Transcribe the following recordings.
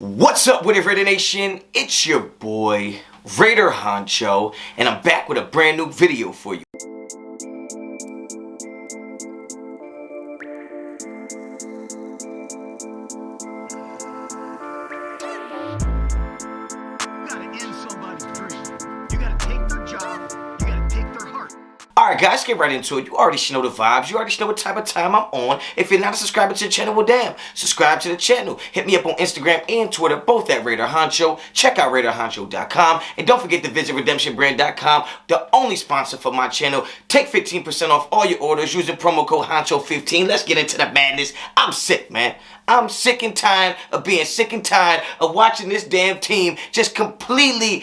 What's up with it, Raider Nation? It's your boy, Raider Honcho, and I'm back with a brand new video for you. Alright guys, get right into it. You already should know the vibes. You already know what type of time I'm on. If you're not a subscriber to the channel, well damn, subscribe to the channel. Hit me up on Instagram and Twitter, both at Raider Honcho. Check out Raiderinfo.com. And don't forget to visit RedemptionBrand.com, the only sponsor for my channel. Take 15% off all your orders using promo code Honcho15. Let's get into the madness. I'm sick, man. I'm sick and tired of being sick and tired of watching this damn team just completely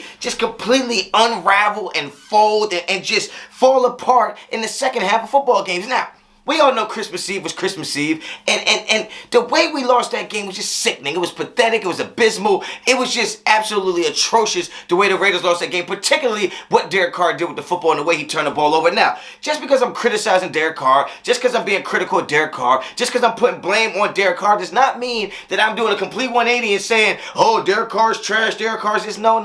unravel and fold and just fall apart in the second half of football games. Now, we all know Christmas Eve was Christmas Eve, and the way we lost that game was just sickening. It was pathetic. It was abysmal. It was just absolutely atrocious the way the Raiders lost that game, particularly what Derek Carr did with the football and the way he turned the ball over. Now, just because I'm criticizing Derek Carr, just because I'm being critical of Derek Carr, just because I'm putting blame on Derek Carr does not mean that I'm doing a complete 180 and saying, oh, Derek Carr's trash, Derek Carr's this. No.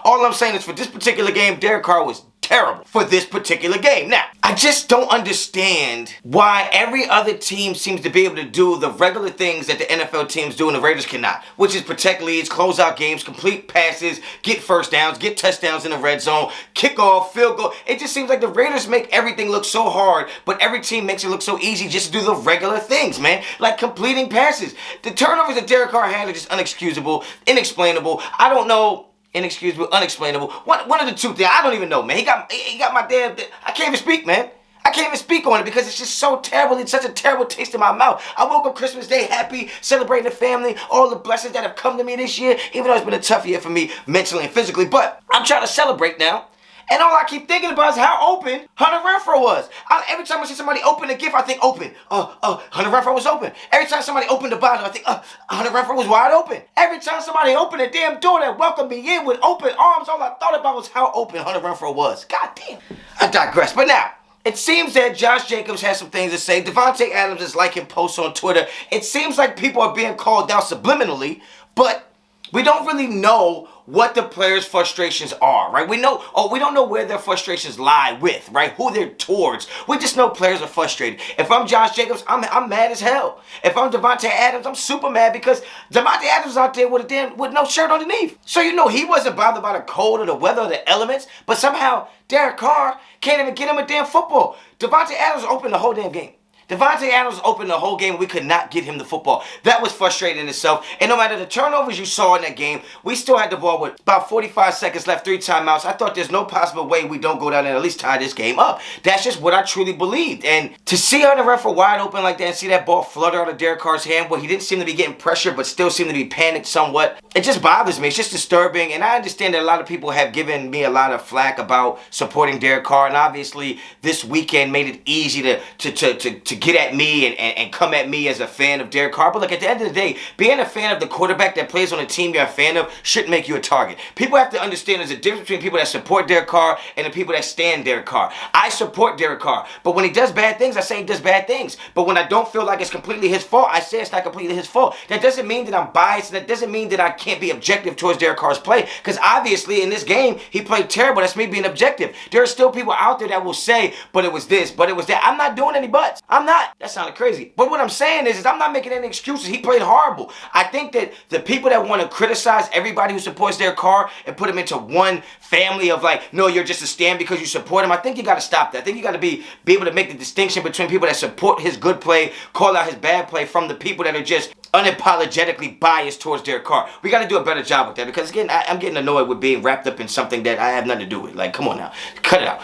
All I'm saying is for this particular game, Derek Carr was terrible for this particular game. Now, I just don't understand why every other team seems to be able to do the regular things that the NFL teams do and the Raiders cannot, which is protect leads, close out games, complete passes, get first downs, get touchdowns in the red zone, kickoff, field goal. It just seems like the Raiders make everything look so hard, but every team makes it look so easy just to do the regular things, man, like completing passes. The turnovers that Derek Carr had are just inexcusable, inexplainable. I don't know. Inexcusable, unexplainable. One of the two things. I don't even know, man. He got my damn. I can't even speak, man. I can't even speak on it because it's just so terrible. It's such a terrible taste in my mouth. I woke up Christmas Day happy, celebrating the family, all the blessings that have come to me this year, even though it's been a tough year for me mentally and physically. But I'm trying to celebrate now. And all I keep thinking about is how open Hunter Renfrow was. Every time I see somebody open a gift, I think open. Hunter Renfrow was open. Every time somebody opened the bottle, I think, Hunter Renfrow was wide open. Every time somebody opened a damn door that welcomed me in with open arms, all I thought about was how open Hunter Renfrow was. God damn. I digress. But now, it seems that Josh Jacobs has some things to say. Devontae Adams is liking posts on Twitter. It seems like people are being called out subliminally, but we don't really know what the players' frustrations are, right? We don't know where their frustrations lie with, right? Who they're towards. We just know players are frustrated. If I'm Josh Jacobs, I'm mad as hell. If I'm Devontae Adams, I'm super mad because Devontae Adams is out there with no shirt underneath. So you know he wasn't bothered by the cold or the weather or the elements, but somehow Derek Carr can't even get him a damn football. Devontae Adams opened the whole damn game. Devontae Adams opened the whole game and we could not get him the football. That was frustrating in itself. And no matter the turnovers you saw in that game, we still had the ball with about 45 seconds left, 3 timeouts. I thought there's no possible way we don't go down and at least tie this game up. That's just what I truly believed. And to see Hunter Renfrow wide open like that and see that ball flutter out of Derek Carr's hand where he didn't seem to be getting pressure but still seemed to be panicked somewhat, it just bothers me. It's just disturbing. And I understand that a lot of people have given me a lot of flack about supporting Derek Carr. And obviously this weekend made it easy to get at me and come at me as a fan of Derek Carr. But look, at the end of the day, being a fan of the quarterback that plays on a team you're a fan of shouldn't make you a target. People have to understand there's a difference between people that support Derek Carr and the people that stand Derek Carr. I support Derek Carr, but when he does bad things, I say he does bad things. But when I don't feel like it's completely his fault, I say it's not completely his fault. That doesn't mean that I'm biased, and that doesn't mean that I can't be objective towards Derek Carr's play, because obviously in this game, he played terrible. That's me being objective. There are still people out there that will say, but it was this, but it was that. I'm not doing any buts. I'm not. That sounded crazy. But what I'm saying is I'm not making any excuses. He played horrible. I think that the people that want to criticize everybody who supports Derek Carr and put him into one family of like, no, you're just a stand because you support him, I think you got to stop that. I think you got to be able to make the distinction between people that support his good play, call out his bad play, from the people that are just unapologetically biased towards Derek Carr. We got to do a better job with that because, again, I'm getting annoyed with being wrapped up in something that I have nothing to do with. Like, come on now. Cut it out.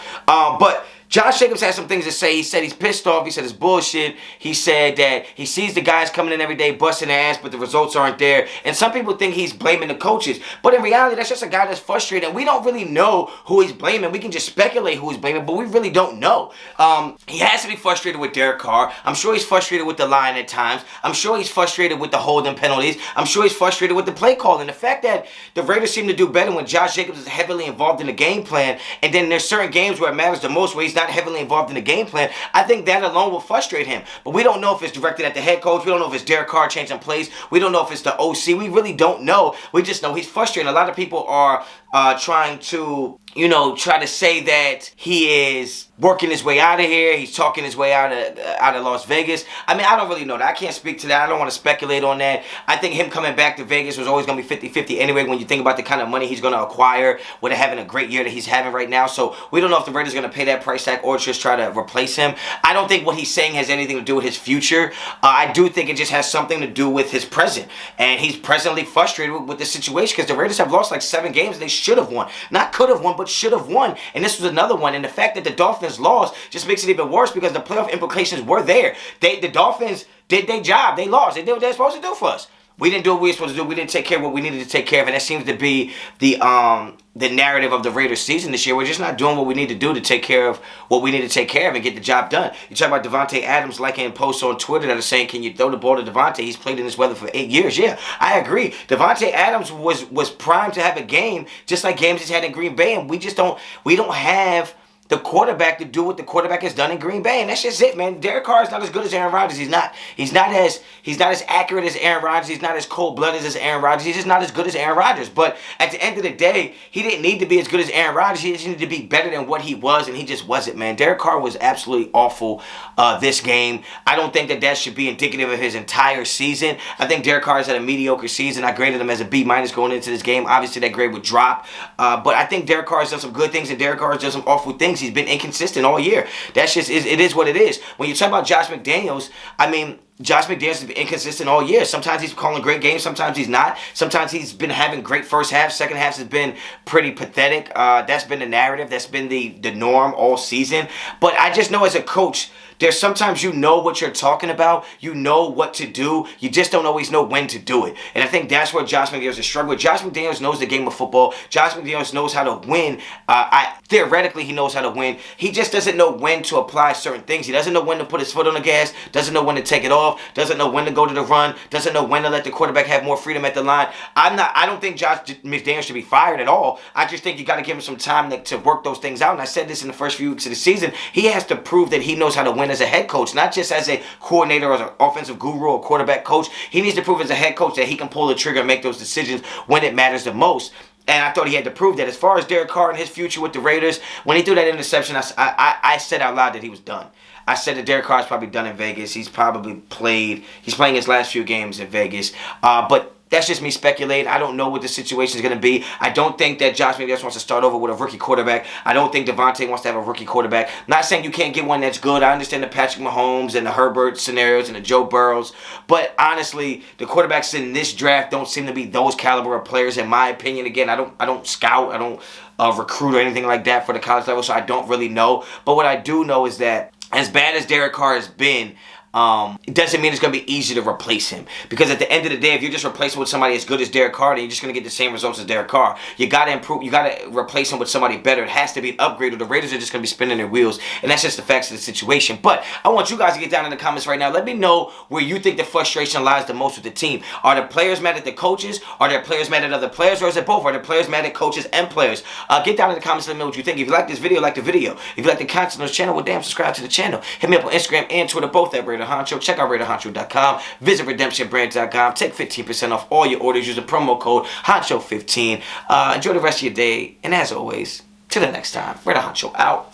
But Josh Jacobs had some things to say. He said he's pissed off. He said it's bullshit. He said that he sees the guys coming in every day busting their ass, but the results aren't there. And some people think he's blaming the coaches. But in reality, that's just a guy that's frustrated. And we don't really know who he's blaming. We can just speculate who he's blaming, but we really don't know. He has to be frustrated with Derek Carr. I'm sure he's frustrated with the line at times. I'm sure he's frustrated with the holding penalties. I'm sure he's frustrated with the play call. And the fact that the Raiders seem to do better when Josh Jacobs is heavily involved in the game plan, and then there's certain games where it matters the most where he's not not heavily involved in the game plan, I think that alone will frustrate him. But we don't know if it's directed at the head coach. We don't know if it's Derek Carr changing plays. We don't know if it's the OC. We really don't know. We just know he's frustrated. A lot of people are trying to, try to say that he is working his way out of here. He's talking his way out of Las Vegas. I mean, I don't really know that. I can't speak to that. I don't want to speculate on that. I think him coming back to Vegas was always going to be 50-50 anyway when you think about the kind of money he's going to acquire with having a great year that he's having right now. So we don't know if the Raiders are going to pay that price tag or just try to replace him. I don't think what he's saying has anything to do with his future. I do think it just has something to do with his present. And he's presently frustrated with the situation because the Raiders have lost like 7 games they should have won. Not could have won, but should have won. And this was another one. And the fact that the Dolphins lost just makes it even worse because the playoff implications were there. The Dolphins did their job. They lost. They did what they're supposed to do for us. We didn't do what we were supposed to do. We didn't take care of what we needed to take care of. And that seems to be the narrative of the Raiders season this year. We're just not doing what we need to do to take care of what we need to take care of and get the job done. You talk about Davante Adams liking posts on Twitter that are saying, can you throw the ball to Davante? He's played in this weather for 8 years. Yeah, I agree. Davante Adams was primed to have a game just like games he's had in Green Bay. And we don't have the quarterback to do what the quarterback has done in Green Bay, and that's just it, man. Derek Carr is not as good as Aaron Rodgers. He's not as accurate as Aaron Rodgers. He's not as cold-blooded as Aaron Rodgers. He's just not as good as Aaron Rodgers. But at the end of the day, he didn't need to be as good as Aaron Rodgers. He just needed to be better than what he was, and he just wasn't, man. Derek Carr was absolutely awful this game. I don't think that should be indicative of his entire season. I think Derek Carr has had a mediocre season. I graded him as a B- going into this game. Obviously, that grade would drop. But I think Derek Carr has done some good things, and Derek Carr has done some awful things. He's been inconsistent all year. That's just, it is what it is. When you talk about Josh McDaniels, I mean, Josh McDaniels has been inconsistent all year. Sometimes he's calling great games. Sometimes he's not. Sometimes he's been having great first half. Second half has been pretty pathetic. That's been the narrative. That's been the norm all season. But I just know as a coach, there's sometimes you know what you're talking about. You know what to do. You just don't always know when to do it. And I think that's where Josh McDaniels is struggling. Josh McDaniels knows the game of football. Josh McDaniels knows how to win. Theoretically, he knows how to win. He just doesn't know when to apply certain things. He doesn't know when to put his foot on the gas. Doesn't know when to take it off. Doesn't know when to go to the run. Doesn't know when to let the quarterback have more freedom at the line. I don't think Josh McDaniels should be fired at all. I just think you got to give him some time to work those things out. And I said this in the first few weeks of the season. He has to prove that he knows how to win as a head coach, not just as a coordinator or as an offensive guru or quarterback coach. He needs to prove as a head coach that he can pull the trigger and make those decisions when it matters the most. And I thought he had to prove that. As far as Derek Carr and his future with the Raiders, when he threw that interception, I said out loud that he was done. I said that Derek Carr is probably done in Vegas. He's playing his last few games in Vegas. But that's just me speculating. I don't know what the situation is going to be. I don't think that Josh McDaniels wants to start over with a rookie quarterback. I don't think Davante wants to have a rookie quarterback. Not saying you can't get one that's good. I understand the Patrick Mahomes and the Herbert scenarios and the Joe Burrows. But honestly, the quarterbacks in this draft don't seem to be those caliber of players, in my opinion. Again, I don't scout. I don't recruit or anything like that for the college level, so I don't really know. But what I do know is that as bad as Derek Carr has been, it doesn't mean it's going to be easy to replace him. Because at the end of the day, if you're just replacing with somebody as good as Derek Carr, then you're just going to get the same results as Derek Carr. You got to improve. You got to replace him with somebody better. It has to be an upgrade, or the Raiders are just going to be spinning their wheels. And that's just the facts of the situation. But I want you guys to get down in the comments right now. Let me know where you think the frustration lies the most with the team. Are the players mad at the coaches? Are the players mad at other players? Or is it both? Are the players mad at coaches and players? Get down in the comments and let me know what you think. If you like this video, like the video. If you like the content on this channel, well, damn, subscribe to the channel. Hit me up on Instagram and Twitter, both at Raider Honcho. Check out Raiderinfo.com. Visit redemptionbrands.com. Take 15% off all your orders. Use the promo code Honcho15. Enjoy the rest of your day. And as always, till the next time, Raider Honcho out.